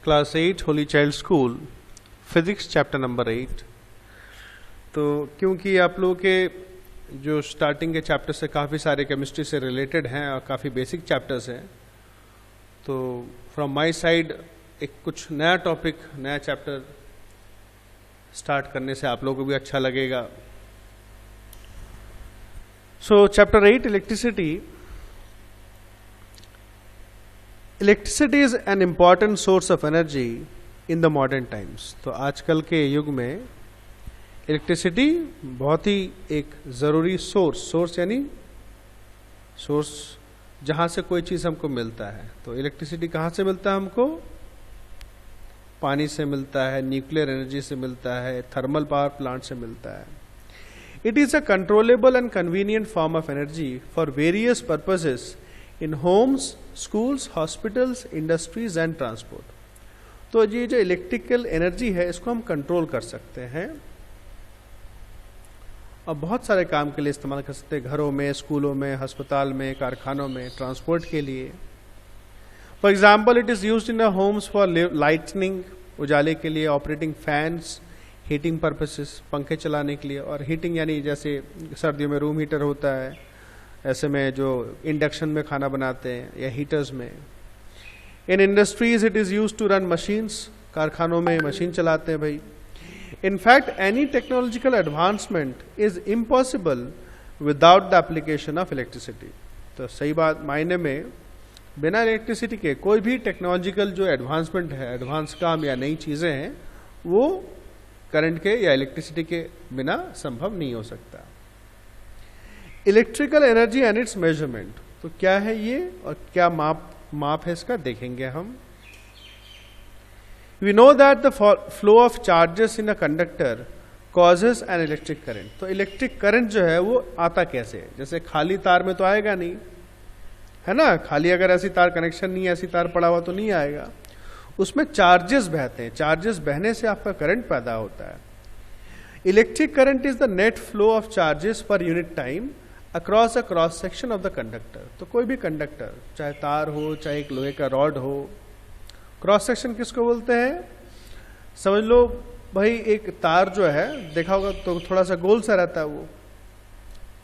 Class 8 Holi child school physics chapter number 8। तो क्योंकि आप लोगों के जो स्टार्टिंग के चैप्टर से काफ़ी सारे केमिस्ट्री से रिलेटेड हैं और काफ़ी बेसिक चैप्टर्स हैं, तो फ्रॉम माय साइड एक कुछ नया टॉपिक, नया चैप्टर स्टार्ट करने से आप लोगों को भी अच्छा लगेगा। सो chapter 8 electricity. Electricity is an important source of energy in the modern times. तो आजकल के युग में इलेक्ट्रिसिटी बहुत ही एक ज़रूरी सोर्स यानी सोर्स जहाँ से कोई चीज़ हमको मिलता है। तो इलेक्ट्रिसिटी कहाँ से मिलता है हमको? पानी से मिलता है, न्यूक्लियर एनर्जी से मिलता है, थर्मल पावर प्लांट से मिलता है। It is a controllable and convenient form of energy for various purposes in Holmes, schools, hospitals, industries and transport. तो ये जो इलेक्ट्रिकल एनर्जी है इसको हम कंट्रोल कर सकते हैं और बहुत सारे काम के लिए इस्तेमाल कर सकते हैं, घरों में, स्कूलों में, अस्पताल में, कारखानों में, ट्रांसपोर्ट के लिए। For example it is used in the homes for lightning, उजाले के लिए, ऑपरेटिंग फैंस, हीटिंग पर्पसेस, पंखे चलाने के लिए, और हीटिंग यानी जैसे सर्दियों में रूम हीटर होता है, ऐसे में जो इंडक्शन में खाना बनाते हैं, या हीटर्स में। In industries it is use to run machines, कारखानों में मशीन चलाते हैं भाई। In fact, any technological advancement is impossible without the application of electricity. तो सही बात मायने में बिना इलेक्ट्रिसिटी के कोई भी टेक्नोलॉजिकल जो एडवांसमेंट है, एडवांस काम या नई चीज़ें हैं, वो करंट के या इलेक्ट्रिसिटी के बिना संभव नहीं हो सकता। Electrical energy and it's measurement. तो क्या है ये और क्या माप है इसका, देखेंगे हम। We know that the flow of charges in a conductor causes an electric current. तो इलेक्ट्रिक करंट जो है वो आता कैसे है? जैसे खाली तार में तो आएगा नहीं, है ना? खाली अगर ऐसी तार कनेक्शन नहीं है, ऐसी तार पड़ा हुआ तो नहीं आएगा। उसमें चार्जेस बहते हैं, चार्जेस बहने से आपका करंट पैदा होता है। Electric current is the net flow of charges per unit time across a cross section of the conductor. तो कोई भी कंडक्टर, चाहे तार हो, चाहे एक लोहे का रॉड हो, क्रॉस सेक्शन किसको बोलते हैं? समझ लो भाई एक तार जो है, देखा होगा तो थोड़ा सा गोल सा रहता है, वो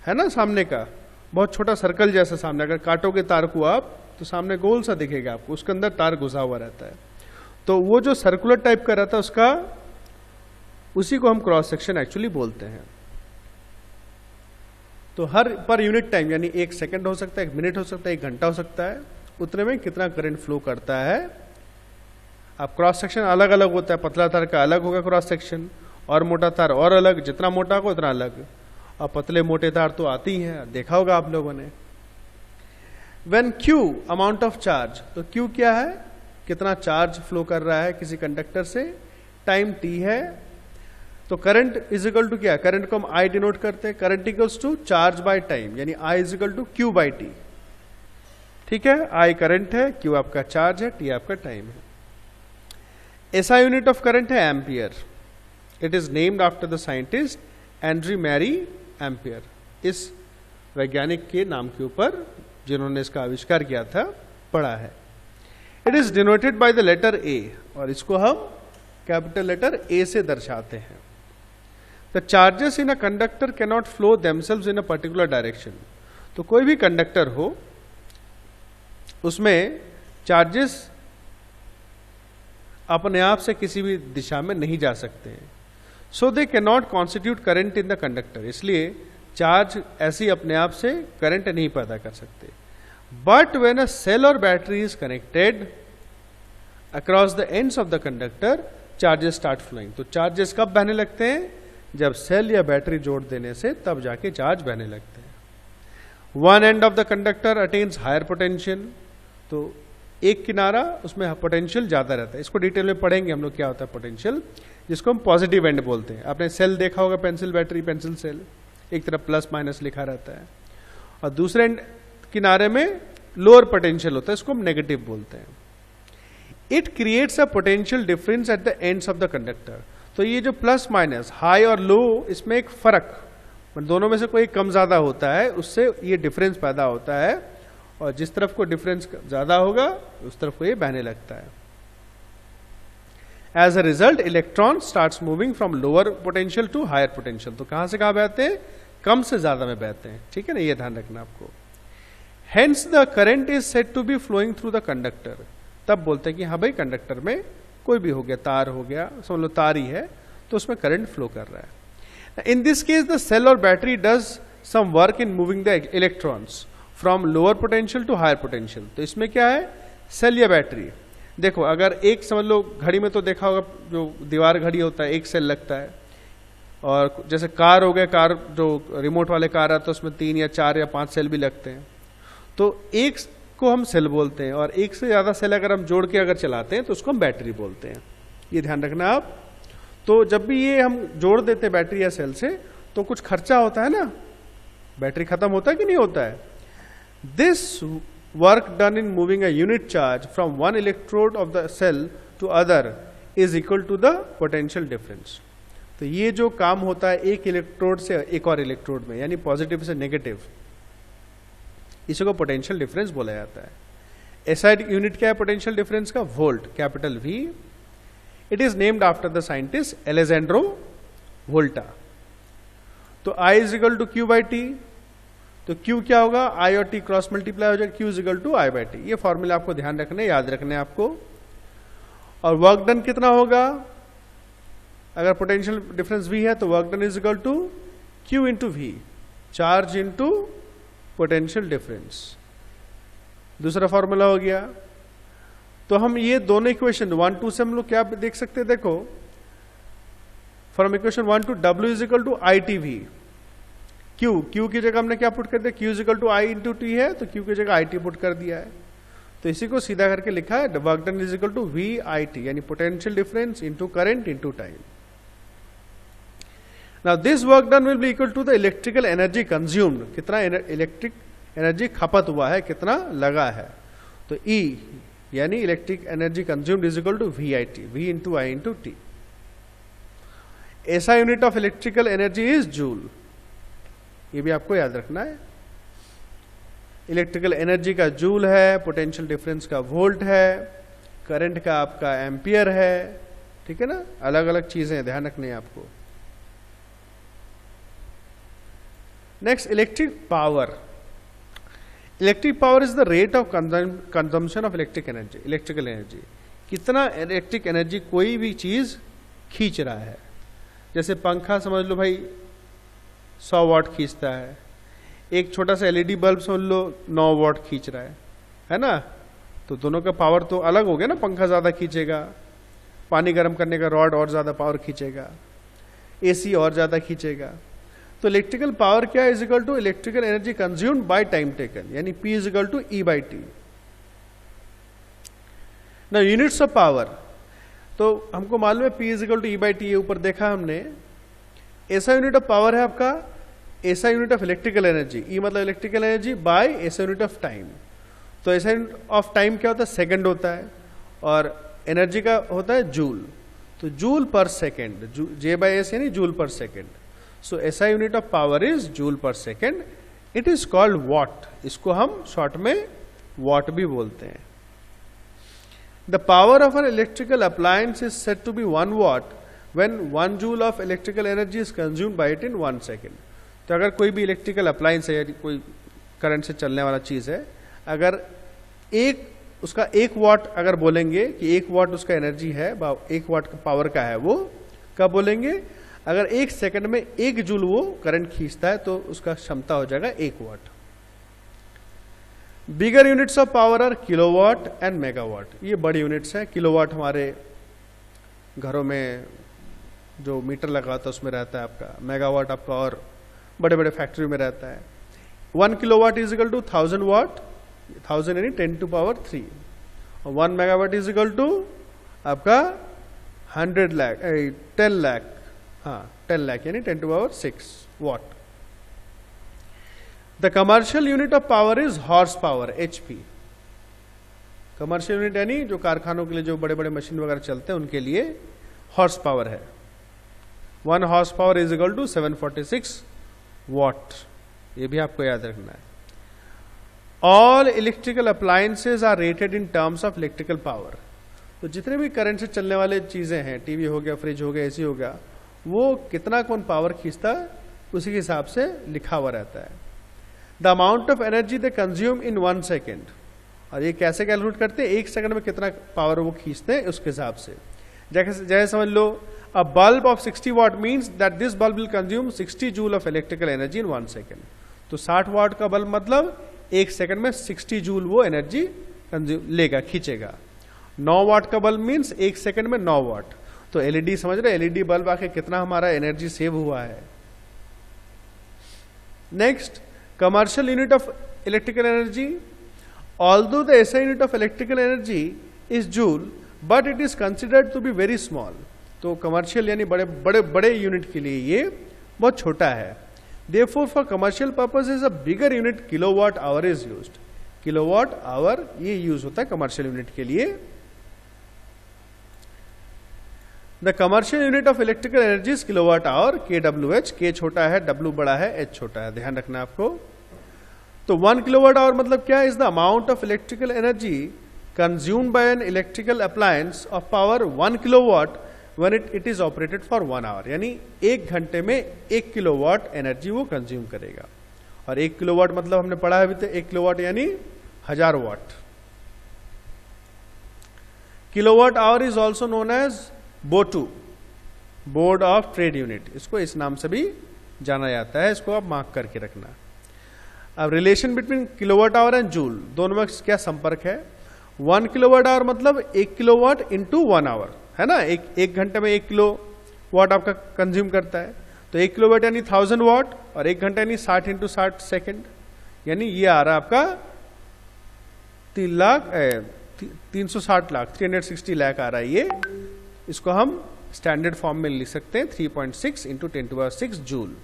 है ना, सामने का बहुत छोटा सर्कल जैसा सामने। अगर काटोगे तार को आप तो सामने गोल सा दिखेगा आपको, उसके अंदर तार घुसा हुआ रहता है। तो वो जो सर्कुलर टाइप का रहता है उसका, उसी को हम क्रॉस सेक्शन एक्चुअली बोलते हैं। तो हर पर यूनिट टाइम यानी 1 सेकंड हो सकता है, 1 मिनट हो सकता है, 1 घंटा हो सकता है, उतने में कितना करंट फ्लो करता है। अब क्रॉस सेक्शन अलग अलग होता है, पतला तार का अलग होगा क्रॉस सेक्शन, और मोटा तार और अलग, जितना मोटा होगा उतना अलग। और पतले मोटे तार तो आती हैं, देखा होगा आप लोगों ने। When Q amount of charge, तो Q क्या है? कितना चार्ज फ्लो कर रहा है किसी कंडक्टर से, टाइम T है। तो करंट इज इक्वल टू क्या? करंट को हम I डिनोट करते हैं, current equals to charge by time, यानी I is equal to Q by T। ठीक है, I करंट है, Q आपका चार्ज है, T आपका टाइम है। ऐसा यूनिट ऑफ करंट है ampere. It is named after the scientist André Marie Ampère, इस वैज्ञानिक के नाम के ऊपर जिन्होंने इसका आविष्कार किया था पढ़ा है। It is denoted by the letter A, और इसको हम कैपिटल लेटर A से दर्शाते हैं। The charges in a conductor can not flow themselves in a particular direction. तो कोई भी कंडक्टर हो उसमें चार्जेस अपने आप से किसी भी दिशा में नहीं जा सकते हैं। So they can not constitute current in the conductor. इसलिए चार्ज ऐसी अपने आप से करंट नहीं पैदा कर सकते। बट व्हेन अ सेल और battery is connected across the ends of the conductor, charges start flowing. तो चार्जेस कब बहने लगते हैं? जब सेल या बैटरी जोड़ देने से तब जाके चार्ज बहने लगते हैं। One end of the conductor attains higher potential. तो एक किनारा, उसमें पोटेंशियल ज्यादा रहता है। इसको डिटेल में पढ़ेंगे हम लोग क्या होता है पोटेंशियल, जिसको हम पॉजिटिव एंड बोलते हैं। आपने सेल देखा होगा, पेंसिल बैटरी, पेंसिल सेल, एक तरफ प्लस माइनस लिखा रहता है, और दूसरे किनारे में लोअर पोटेंशियल होता है, इसको हम नेगेटिव बोलते हैं। It creates a potential difference at the ends of the conductor. तो ये जो प्लस माइनस, हाई और लो, इसमें एक फर्क, दोनों में से कोई कम ज्यादा होता है, उससे ये डिफरेंस पैदा होता है, और जिस तरफ को डिफरेंस ज्यादा होगा उस तरफ को ये बहने लगता है। As a result electron starts moving from lower potential to higher potential. तो कहां से कहां बहते हैं? कम से ज्यादा में बहते हैं, ठीक है ना, ये ध्यान रखना आपको। Hence the current is said to be flowing through the conductor. तब बोलते हैं कि हाँ भाई कंडक्टर में कोई भी हो गया, तार हो गया, समझ लो तार ही है, तो उसमें करंट फ्लो कर रहा है। In this case the cell और battery does some work in moving the electrons from lower potential to higher potential. तो इसमें क्या है, सेल या बैटरी, देखो अगर एक समझ लो घड़ी में तो देखा होगा जो दीवार घड़ी होता है एक सेल लगता है, और जैसे कार हो गया, कार जो रिमोट वाले कार आता है उसमें 3 या 4 या 5 सेल भी लगते हैं। तो एक को हम सेल बोलते हैं, और एक से ज्यादा सेल अगर हम जोड़ के अगर चलाते हैं तो उसको हम बैटरी बोलते हैं, ये ध्यान रखना आप। तो जब भी ये हम जोड़ देते हैं बैटरी या सेल से तो कुछ खर्चा होता है ना, बैटरी खत्म होता है कि नहीं होता है। This work done in moving a unit charge from one electrode of the cell to other is equal to the potential difference. तो ये जो काम होता है एक इलेक्ट्रोड से एक और इलेक्ट्रोड में, यानी पॉजिटिव से नेगेटिव, इसी को पोटेंशियल डिफरेंस बोला जाता है। एसआई यूनिट क्या है पोटेंशियल डिफरेंस का? Volt, capital V. It is named after the scientist Alessandro Volta. तो I is equal to Q by T, तो Q क्या होगा, I और T क्रॉस मल्टीप्लाई हो जाएगा, Q is equal to I by T. ये formula आपको ध्यान रखना है, याद रखना है आपको। और वर्क डन कितना होगा, अगर पोटेंशियल डिफरेंस V है तो work done is equal to Q into V, charge into potential difference. दूसरा फॉर्मूला हो गया। तो हम ये दोनों इक्वेशन 1 2 से हम लोग क्या देख सकते हैं, देखो from equation 1 to W is equal to I T V. Q की जगह हमने क्या पुट कर दिया, Q is equal to I into T है, तो Q की जगह आई टी पुट कर दिया है। तो इसी को सीधा करके लिखा है work done is equal to V I T, यानी potential difference into current into time. Now this work done will be equal to the electrical energy consumed, कितना इलेक्ट्रिक एनर्जी खपत हुआ है, कितना लगा है। तो E यानी electric energy consumed is equal to V I T, V into I into T. ऐसा unit of electrical energy is joule, ये भी आपको याद रखना है। इलेक्ट्रिकल एनर्जी का जूल है, पोटेंशियल डिफरेंस का वोल्ट है, करंट का आपका एम्पियर है, ठीक है ना, अलग अलग चीजें ध्यान रखनी है आपको। Next electric power. Electric power is the rate of consumption of electric energy, electrical energy, कितना इलेक्ट्रिक एनर्जी कोई भी चीज खींच रहा है। जैसे पंखा समझ लो भाई 100 वाट खींचता है, एक छोटा सा एलईडी बल्ब समझ लो 9 वाट खींच रहा है ना, तो दोनों का पावर तो अलग हो गया ना, पंखा ज्यादा खींचेगा, पानी गर्म करने का रॉड और ज्यादा पावर खींचेगा, एसी और ज्यादा खींचेगा। तो इलेक्ट्रिकल पावर क्या is equal to electrical energy consumed by time taken, यानी P is equal to E by T. ना यूनिट्स ऑफ पावर, तो हमको मालूम है P is equal to E by T, ये ऊपर देखा हमने। ऐसा यूनिट ऑफ पावर है आपका ऐसा unit of electrical energy, E मतलब इलेक्ट्रिकल एनर्जी बाय ऐसा यूनिट ऑफ टाइम। तो ऐसा यूनिट ऑफ टाइम क्या होता है, सेकंड होता है, और एनर्जी का होता है जूल। तो joule per second, J by S यानी जूल पर सेकेंड। सो ऐसा unit of power is joule per second. It is called watt, इसको हम शॉर्ट में वॉट भी बोलते हैं। The power of an electrical appliance is said to be 1 watt when 1 joule of electrical energy is consumed by it in 1 second। तो अगर कोई भी इलेक्ट्रिकल अप्लायंस है, कोई करंट से चलने वाला चीज है, अगर उसका 1 वाट अगर बोलेंगे कि 1 वाट उसका एनर्जी है, 1 वाट पावर का है, वो कब बोलेंगे, अगर 1 सेकंड में 1 जूल वो करंट खींचता है तो उसका क्षमता हो जाएगा 1 watt. Bigger units of power are kilowatt and megawatt. ये बड़ी यूनिट्स है। किलोवाट हमारे घरों में जो मीटर लगा होता है उसमें रहता है आपका, मेगावाट आपका और बड़े बड़े फैक्ट्री में रहता है। 1 किलोवाट इज इक्वल टू 1000 वाट, 1000 यानी 10 टू पावर 3, और 1 मेगावाट इज इक्वल टू आपका 10 लाख, हाँ 10 लाख यानी 10 to power 6 watt. The commercial unit of power is horse power, HP। Commercial unit यानी जो कारखानों के लिए जो बड़े बड़े मशीन वगैरह चलते हैं उनके लिए हॉर्स पावर है। 1 horse power is equal to 746 watt, ये भी आपको याद रखना है। All electrical appliances are rated in terms of electrical power. तो जितने भी करंट से चलने वाले चीज़ें हैं, टीवी हो गया, फ्रिज हो गया, एसी हो गया, वो कितना कौन पावर खींचता है उसी के हिसाब से लिखा हुआ रहता है। The amount of energy they consume in 1 second, और ये कैसे कैलकुलेट करते हैं, 1 सेकंड में कितना पावर वो खींचते हैं उसके हिसाब से। जैसे समझ लो, a bulb of 60 watt means that this bulb will consume 60 joule of electrical energy in 1 second. तो 60 वाट का बल्ब मतलब 1 सेकंड में 60 जूल वो एनर्जी कंज्यूम लेगा, खींचेगा। 9 वाट का बल्ब मीन्स 1 सेकंड में 9 वाट। तो एलईडी समझ रहे, एलईडी बल्ब आके कितना हमारा एनर्जी सेव हुआ है। Next, commercial unit of electrical energy. Although the SI unit of electrical energy is joule but it is considered to be very small. तो कमर्शियल यानी बड़े बड़े बड़े यूनिट के लिए ये बहुत छोटा है। Therefore, for commercial purposes, a bigger unit kilowatt hour is used. Kilowatt hour ये यूज होता है कमर्शियल यूनिट के लिए। The commercial unit of electrical energy is kilowatt hour, KWH। के छोटा है, W बड़ा है, H छोटा है, ध्यान रखना आपको। तो 1 किलोवाट आवर मतलब क्या, is the amount of electrical energy consumed bye N electrical appliance of power 1 kilowatt when it is operated for 1 hour। यानी 1 घंटे में 1 किलोवाट एनर्जी वो कंज्यूम करेगा। और 1 किलोवाट मतलब हमने पढ़ा है अभी तक, 1 किलोवाट यानी 1000 watt. Kilowatt hour is also known as BOTU, board of trade unit. इसको इस नाम से भी जाना जाता है, इसको आप मार्क करके रखना। अब relation between kilowatt hour and joule, दोनों में क्या संपर्क है। 1 किलोवाट आवर मतलब 1 किलोवाट इंटू 1 आवर, है ना। एक घंटे में 1 किलो वाट आपका कंज्यूम करता है। तो 1 किलोवाट यानी 1000 वाट, और 1 घंटा यानी 60 इंटू 60 सेकेंड, यानी ये आ रहा है आपका 360 लाख, 360 लाख आ रहा है ये। इसको हम स्टैंडर्ड फॉर्म में लिख सकते हैं 3.6 इंटू 10⁻6 जूल,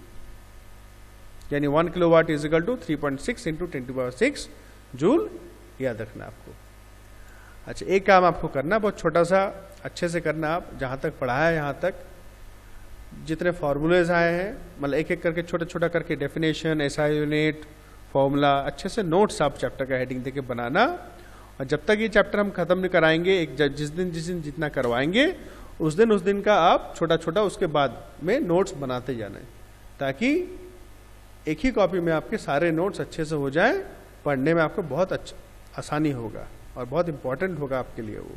यानी 1 kilowatt is equal to 3.6 into 10⁻6 joule. याद रखना आपको। अच्छा, एक काम आपको करना, बहुत छोटा सा, अच्छे से करना। आप जहाँ तक पढ़ा है यहाँ तक जितने फॉर्मूलेज आए हैं, मतलब एक एक करके छोटा छोटा करके डेफिनेशन, एसआई यूनिट, फॉर्मूला, अच्छे से नोट्स आप चैप्टर का हेडिंग देके बनाना। और जब तक ये चैप्टर हम खत्म नहीं कराएंगे, जिस दिन जितना करवाएंगे उस दिन का आप छोटा छोटा उसके बाद में नोट्स बनाते जाना है, ताकि एक ही कॉपी में आपके सारे नोट्स अच्छे से हो जाए। पढ़ने में आपको बहुत अच्छा आसानी होगा और बहुत इंपॉर्टेंट होगा आपके लिए वो।